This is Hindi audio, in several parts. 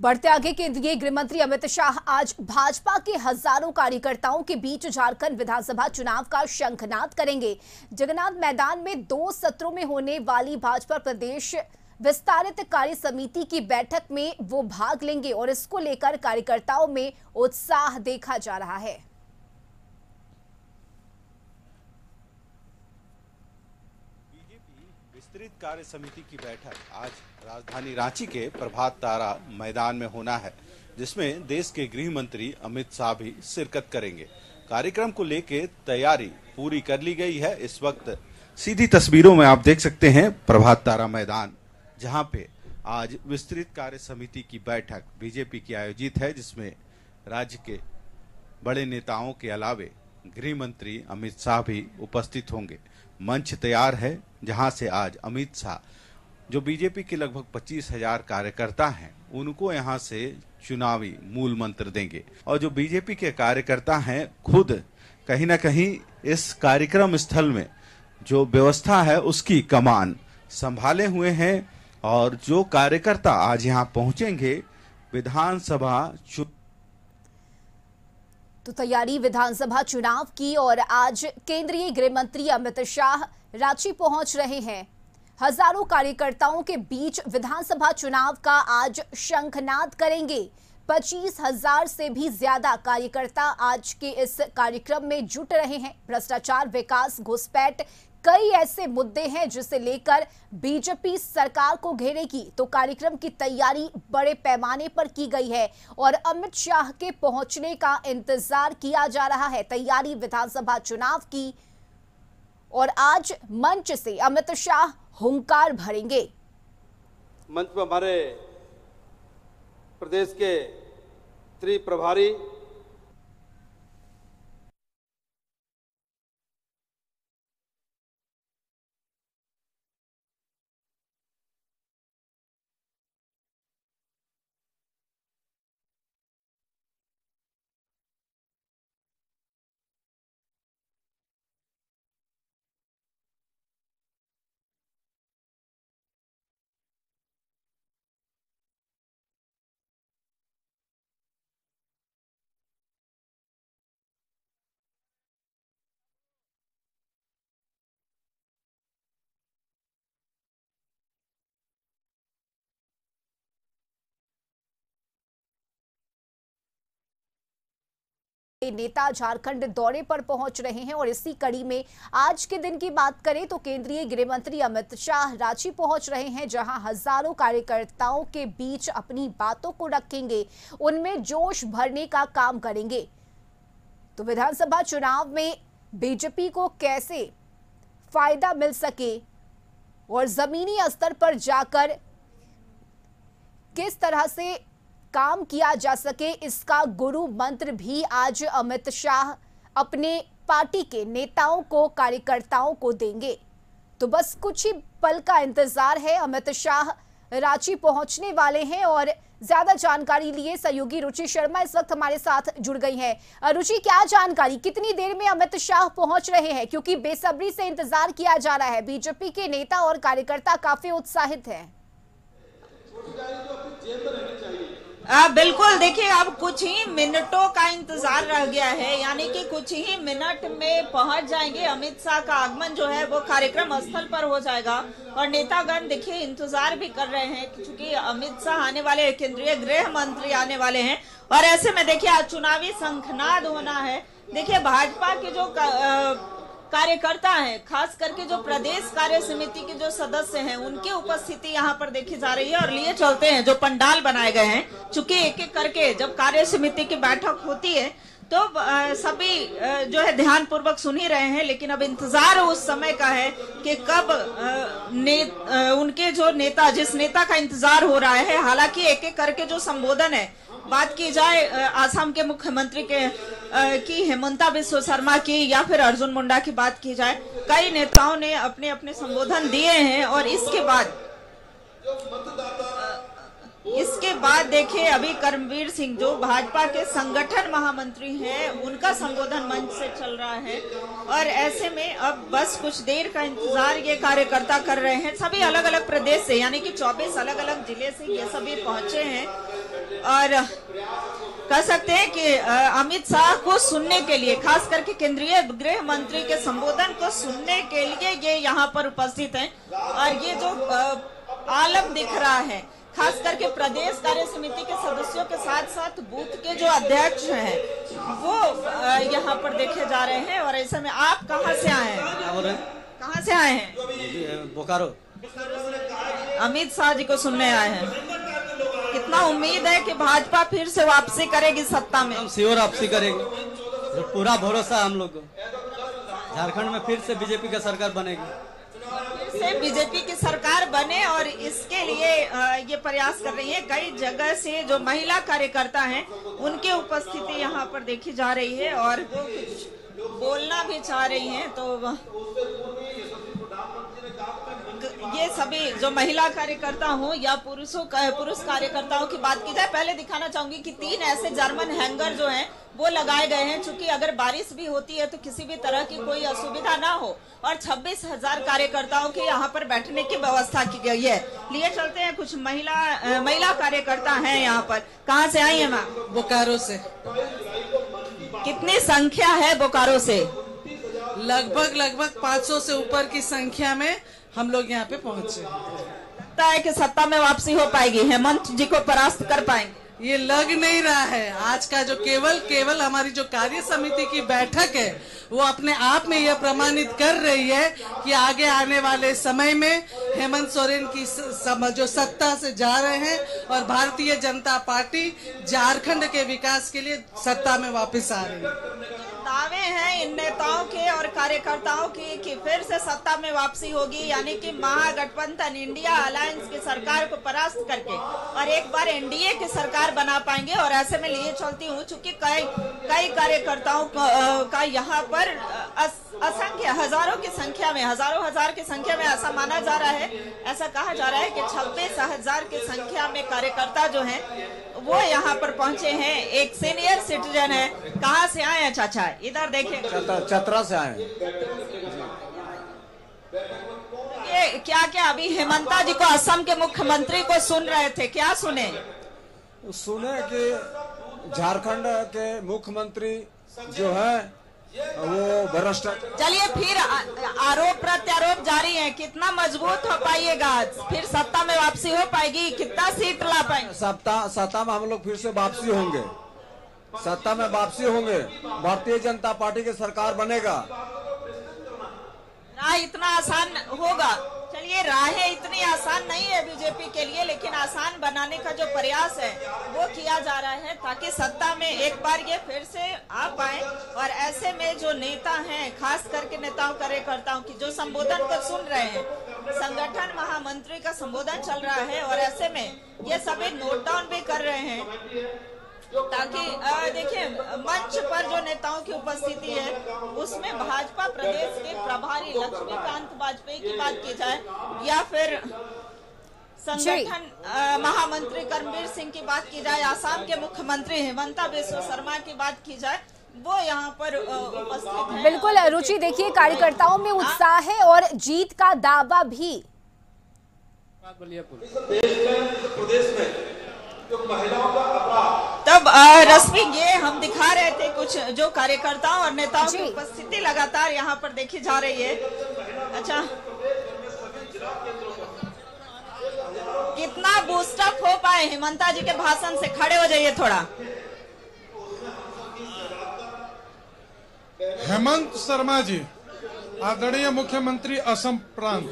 बढ़ते आगे केंद्रीय गृह मंत्री अमित शाह आज भाजपा के हजारों कार्यकर्ताओं के बीच झारखंड विधानसभा चुनाव का शंखनाद करेंगे। जगन्नाथ मैदान में 2 सत्रों में होने वाली भाजपा प्रदेश विस्तारित कार्य समिति की बैठक में वो भाग लेंगे और इसको लेकर कार्यकर्ताओं में उत्साह देखा जा रहा है। विस्तृत कार्य समिति की बैठक आज राजधानी रांची के प्रभात तारा मैदान में होना है, जिसमें देश के गृह मंत्री अमित शाह भी शिरकत करेंगे। कार्यक्रम को लेकर तैयारी पूरी कर ली गई है। इस वक्त सीधी तस्वीरों में आप देख सकते हैं प्रभात तारा मैदान, जहां पे आज विस्तृत कार्य समिति की बैठक बीजेपी की आयोजित है, जिसमें राज्य के बड़े नेताओं के अलावे गृह मंत्री अमित शाह भी उपस्थित होंगे। मंच तैयार है, जहां से आज अमित शाह जो बीजेपी के लगभग 25,000 कार्यकर्ता हैं, उनको यहां से चुनावी मूल मंत्र देंगे। और जो बीजेपी के कार्यकर्ता हैं, खुद कहीं ना कहीं इस कार्यक्रम स्थल में जो व्यवस्था है उसकी कमान संभाले हुए हैं। और जो कार्यकर्ता आज यहां पहुंचेंगे विधानसभा तो तैयारी विधानसभा चुनाव की, और आज केंद्रीय गृह मंत्री अमित शाह रांची पहुंच रहे हैं। हजारों कार्यकर्ताओं के बीच विधानसभा चुनाव का आज शंखनाद करेंगे। 25,000 से भी ज्यादा कार्यकर्ता आज के इस कार्यक्रम में जुट रहे हैं। भ्रष्टाचार, विकास, घुसपैठ, कई ऐसे मुद्दे हैं जिसे लेकर बीजेपी सरकार को घेरेगी। तो कार्यक्रम की तैयारी बड़े पैमाने पर की गई है और अमित शाह के पहुंचने का इंतजार किया जा रहा है। तैयारी विधानसभा चुनाव की, और आज मंच से अमित शाह हुंकार भरेंगे। मंच पर हमारे प्रदेश के त्रि प्रभारी नेता झारखंड दौरे पर पहुंच रहे हैं। और इसी कड़ी में आज के दिन की बात करें तो केंद्रीय गृह मंत्री अमित शाह रांची पहुंच रहे हैं, जहां हजारों कार्यकर्ताओं के बीच अपनी बातों को रखेंगे, उनमें जोश भरने का काम करेंगे। तो विधानसभा चुनाव में बीजेपी को कैसे फायदा मिल सके और जमीनी स्तर पर जाकर किस तरह से काम किया जा सके, इसका गुरु मंत्र भी आज अमित शाह अपने पार्टी के नेताओं को, कार्यकर्ताओं को देंगे। तो बस कुछ ही पल का इंतजार है। अमित शाह रांची पहुंचने वाले हैं और ज्यादा जानकारी लिए सहयोगी रुचि शर्मा इस वक्त हमारे साथ जुड़ गई हैं। रुचि, क्या जानकारी, कितनी देर में अमित शाह पहुंच रहे हैं? क्योंकि बेसब्री से इंतजार किया जा रहा है। बीजेपी के नेता और कार्यकर्ता काफी उत्साहित हैं। बिल्कुल, देखिए अब कुछ ही मिनटों का इंतजार रह गया है, यानी कि कुछ ही मिनट में पहुंच जाएंगे। अमित शाह का आगमन जो है वो कार्यक्रम स्थल पर हो जाएगा और नेतागण देखिए इंतजार भी कर रहे हैं, क्योंकि अमित शाह आने वाले, केंद्रीय गृह मंत्री आने वाले हैं। और ऐसे में देखिए आज चुनावी शंखनाद होना है। देखिए भाजपा के जो कार्यकर्ता हैं, खास करके जो प्रदेश कार्य समिति के जो सदस्य हैं, उनकी उपस्थिति यहाँ पर देखी जा रही है। और लिए चलते हैं जो पंडाल बनाए गए हैं, चूंकि एक एक करके जब कार्य समिति की बैठक होती है तो सभी जो है ध्यान पूर्वक सुन ही रहे हैं, लेकिन अब इंतजार उस समय का है कि कब उनके जो नेता, जिस नेता का इंतजार हो रहा है, हालांकि एक एक करके जो संबोधन है, बात की जाए आसाम के मुख्यमंत्री की हिमंता बिस्वा शर्मा की या फिर अर्जुन मुंडा की बात की जाए, कई नेताओं ने अपने अपने संबोधन दिए हैं। और इसके बाद देखिए अभी कर्मवीर सिंह जो भाजपा के संगठन महामंत्री हैं, उनका संबोधन मंच से चल रहा है। और ऐसे में अब बस कुछ देर का इंतजार ये कार्यकर्ता कर रहे हैं। सभी अलग अलग प्रदेश से, यानी कि 24 अलग अलग जिले से ये सभी पहुंचे हैं। और कह सकते हैं कि अमित शाह को सुनने के लिए, खास करके केंद्रीय गृह मंत्री के संबोधन को सुनने के लिए ये यहाँ पर उपस्थित हैं। और ये जो आलम दिख रहा है, खास करके प्रदेश कार्य समिति के सदस्यों के साथ साथ बूथ के जो अध्यक्ष हैं वो यहाँ पर देखे जा रहे हैं। और ऐसे में आप कहाँ से आए हैं? कहाँ से आए हैं? बोकारो। अमित शाह जी को सुनने आए हैं। कितना उम्मीद है कि भाजपा फिर से वापसी करेगी सत्ता में? हम श्योर वापसी करेंगे, पूरा भरोसा हम लोग को। झारखंड में फिर से बीजेपी का सरकार बनेगी, फिर से बीजेपी की सरकार बने, और इसके लिए ये प्रयास कर रही है। कई जगह से जो महिला कार्यकर्ता हैं उनकी उपस्थिति यहाँ पर देखी जा रही है और वो कुछ बोलना भी चाह रही हैं। तो ये सभी जो महिला कार्यकर्ता हो या पुरुष कार्यकर्ताओं की बात की जाए, पहले दिखाना चाहूंगी कि 3 ऐसे जर्मन हैंगर जो हैं वो लगाए गए हैं, चूंकि अगर बारिश भी होती है तो किसी भी तरह की कोई असुविधा ना हो। और 26,000 कार्यकर्ताओं के यहाँ पर बैठने की व्यवस्था की गई है। लिए चलते हैं, कुछ महिला कार्यकर्ता हैं यहाँ पर। कहाँ से आई है मैम? बोकारो से। कितनी संख्या है बोकारो से? लगभग 500 से ऊपर की संख्या में हम लोग यहाँ पे पहुँचे। लगता है कि सत्ता में वापसी हो पाएगी, हेमंत जी को परास्त कर पाएंगे? ये लग नहीं रहा है। आज का जो केवल हमारी जो कार्य समिति की बैठक है वो अपने आप में यह प्रमाणित कर रही है कि आगे आने वाले समय में हेमंत सोरेन की जो सत्ता से जा रहे हैं और भारतीय जनता पार्टी झारखंड के विकास के लिए सत्ता में वापस आ रही है। दावे हैं इन नेताओं के और कार्यकर्ताओं की कि फिर से सत्ता में वापसी होगी, यानी कि महागठबंधन इंडिया अलायंस की सरकार को परास्त करके और एक बार एनडीए की सरकार बना पाएंगे। और ऐसे में लिए चलती हूँ, चूंकि कई कार्यकर्ताओं का यहाँ पर असंख्य हजारों की संख्या में, हजार की संख्या में ऐसा माना जा रहा है, ऐसा कहा जा रहा है कि 26,000 की संख्या में कार्यकर्ता जो हैं वो यहाँ पर पहुंचे हैं। एक सीनियर सिटीजन है। कहाँ से आए हैं चाचा? इधर देखें। चतरा से आए हैं। ये क्या अभी हेमंता जी को, असम के मुख्यमंत्री को सुन रहे थे, क्या सुने? सुने कि झारखंड के मुख्यमंत्री जो है वो भ्रष्टाचार। चलिए, फिर आरोप प्रत्यारोप जारी है। कितना मजबूत हो पाइएगा? फिर सत्ता में वापसी हो पाएगी? कितना सीट ला पाएंगे? सत्ता में हम लोग फिर से वापसी होंगे। सत्ता में वापसी होंगे, भारतीय जनता पार्टी की सरकार बनेगा। राह इतना आसान होगा? चलिए, राहें इतनी आसान नहीं है बीजेपी के लिए, लेकिन आसान बनाने का जो प्रयास है वो किया जा रहा है ताकि सत्ता में एक बार ये फिर से आ पाए। और ऐसे में जो नेता हैं, खास करके नेताओं कार्यकर्ताओं की जो संबोधन को सुन रहे हैं, संगठन महामंत्री का संबोधन चल रहा है और ऐसे में ये सभी नोट डाउन भी कर रहे हैं ताकि देखिए मंच पर जो नेताओं की उपस्थिति है उसमें भाजपा प्रदेश के प्रभारी लक्ष्मीकांत वाजपेयी की बात की जाए या फिर संगठन महामंत्री कर्मवीर सिंह की बात की जाए, आसाम के मुख्यमंत्री हेमंता बिस्वा शर्मा की बात की जाए, वो यहाँ पर उपस्थित हैं। बिल्कुल रुचि, देखिए कार्यकर्ताओं में उत्साह है और जीत का दावा भी। प्रदेश में जो महिलाओं का अपराध, तब रश्मि ये हम दिखा रहे थे कुछ जो कार्यकर्ताओं और नेताओं की उपस्थिति लगातार यहाँ पर देखी जा रही है। अच्छा, कितना बूस्टअप हो पाए हेमंता जी के भाषण से? खड़े हो जाइए थोड़ा। हेमंत शर्मा जी, आदरणीय मुख्यमंत्री असम प्रांत,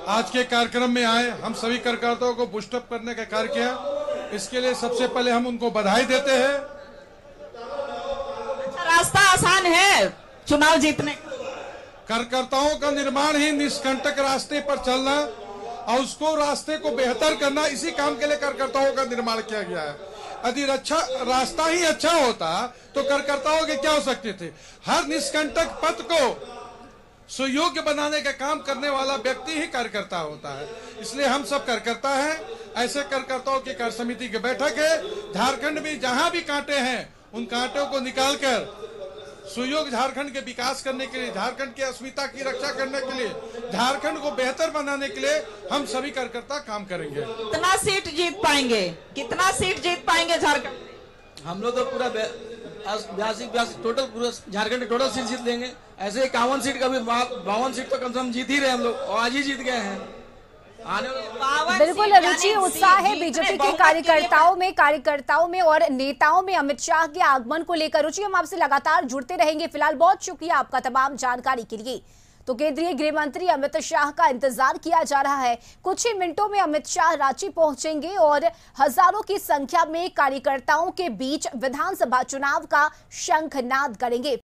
आज के कार्यक्रम में आए, हम सभी कार्यकर्ताओं को बूस्टअप करने का कार्य किया। इसके लिए सबसे पहले हम उनको बधाई देते हैं। रास्ता आसान है चुनाव जीतने? कार्यकर्ताओं का निर्माण ही निष्कंटक रास्ते पर चलना और उसको रास्ते को बेहतर करना, इसी काम के लिए कार्यकर्ताओं का निर्माण किया गया है। यदि रास्ता ही अच्छा होता तो कार्यकर्ताओं के क्या हो सकते थे? हर निष्कंटक पथ को सुयोग्य बनाने का काम करने वाला व्यक्ति ही कार्यकर्ता होता है। इसलिए हम सब कार्यकर्ता हैं। ऐसे कार्यकर्ताओं की कार्य समिति की बैठक है। झारखंड में जहां भी कांटे हैं उन कांटों को निकालकर सुयोग झारखंड के विकास करने के लिए, झारखंड की अस्मिता की रक्षा करने के लिए, झारखंड को बेहतर बनाने के लिए हम सभी कार्यकर्ता काम करेंगे। कितना सीट जीत पाएंगे, कितना सीट जीत पाएंगे झारखंड? हम लोग तो पूरा 82 टोटल पूरा झारखंड टोटल सीट जीत लेंगे। ऐसे 51 सीट का भी 52 सीट तो कम से कम जीत ही रहे हम लोग, और आज ही जीत गए हैं। बिल्कुल रुचि उत्साह है बीजेपी के कार्यकर्ताओं में और नेताओं में अमित शाह के आगमन को लेकर। रुचि, हम आपसे लगातार जुड़ते रहेंगे। फिलहाल बहुत शुक्रिया आपका तमाम जानकारी के लिए। तो केंद्रीय गृह मंत्री अमित शाह का इंतजार किया जा रहा है। कुछ ही मिनटों में अमित शाह रांची पहुंचेंगे और हजारों की संख्या में कार्यकर्ताओं के बीच विधानसभा चुनाव का शंखनाद करेंगे।